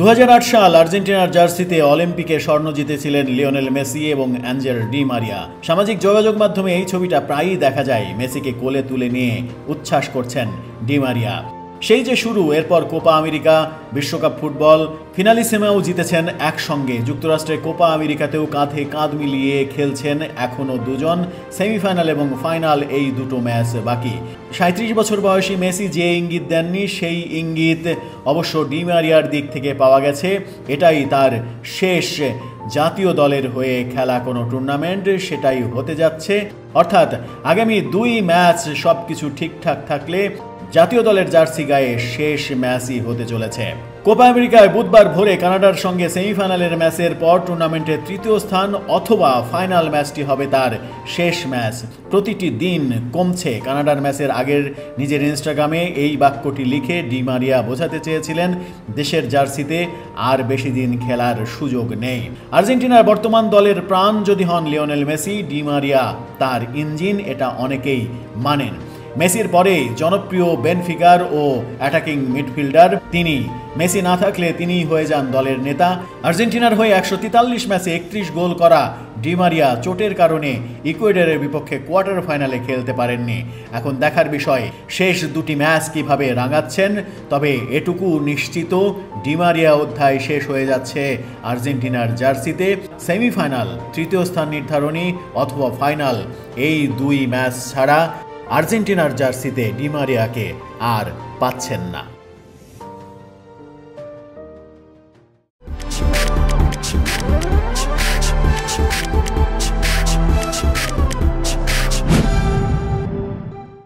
2008 সাল আর্জেন্টিনার জার্সিতে অলিম্পিকে স্বর্ণ জিতেছিলেন লিওনেল মেসি এবং অ্যাঞ্জেল ডি মারিয়া। সামাজিক যোগাযোগ মাধ্যমে এই ছবিটা প্রায়ই দেখা যায়। মেসিকে কোলে তুলে নিয়ে উচ্ছ্বাস করছেন ডি মারিয়া। সেই যে শুরু, এরপর কোপা আমেরিকা, বিশ্বকাপ ফুটবল, ফিনালিসেমাও জিতেছেন একসঙ্গে। যুক্তরাষ্ট্রের কোপা আমেরিকাতেও কাঁধে কাঁধ মিলিয়ে খেলছেন এখনও দুজন। সেমিফাইনাল এবং ফাইনাল এই দুটো ম্যাচ বাকি। 37 বছর বয়সী মেসি যে ইঙ্গিত দেননি, সেই ইঙ্গিত অবশ্য ডি মারিয়ার দিক থেকে পাওয়া গেছে। এটাই তার শেষ জাতীয় দলের হয়ে খেলা কোনো টুর্নামেন্ট, সেটাই হতে যাচ্ছে। অর্থাৎ আগামী 2 ম্যাচ সবকিছু ঠিকঠাক থাকলে জাতীয় দলের জার্সি গায়ে শেষ ম্যাচই হতে চলেছে। কোপা আমেরিকায় বুধবার ভোরে কানাডার সঙ্গে সেমিফাইনালের ম্যাচের পর টুর্নামেন্টের 3য় স্থান অথবা ফাইনাল ম্যাচটি হবে তার শেষ ম্যাচ। প্রতিটি দিন কমছে। কানাডার ম্যাচের আগের নিজের ইনস্টাগ্রামে এই বাক্যটি লিখে ডি মারিয়া বোঝাতে চেয়েছিলেন দেশের জার্সিতে আর বেশি দিন খেলার সুযোগ নেই। আর্জেন্টিনার বর্তমান দলের প্রাণ যদি হন লিওনেল মেসি, ডি মারিয়া তার ইঞ্জিন, এটা অনেকেই মানেন। মেসির পরে জনপ্রিয় বেনফিকার ও অ্যাটাকিং মিডফিল্ডার তিনি। মেসি না থাকলে তিনিই হয়ে যান দলের নেতা। আর্জেন্টিনার হয়ে 143 ম্যাচে 31 গোল করা ডি মারিয়া চোটের কারণে ইকুয়েডরের বিপক্ষে কোয়ার্টার ফাইনালে খেলতে পারেননি। এখন দেখার বিষয় শেষ 2টি ম্যাচ কিভাবে রাঙাচ্ছেন। তবে এটুকু নিশ্চিত, ডি মারিয়া অধ্যায় শেষ হয়ে যাচ্ছে আর্জেন্টিনার জার্সিতে। সেমিফাইনাল, 3য় স্থান নির্ধারণী অথবা ফাইনাল, এই 2 ম্যাচ ছাড়া আর্জেন্টিনার জার্সিতে ডি মারিয়াকে আর পাচ্ছেন না।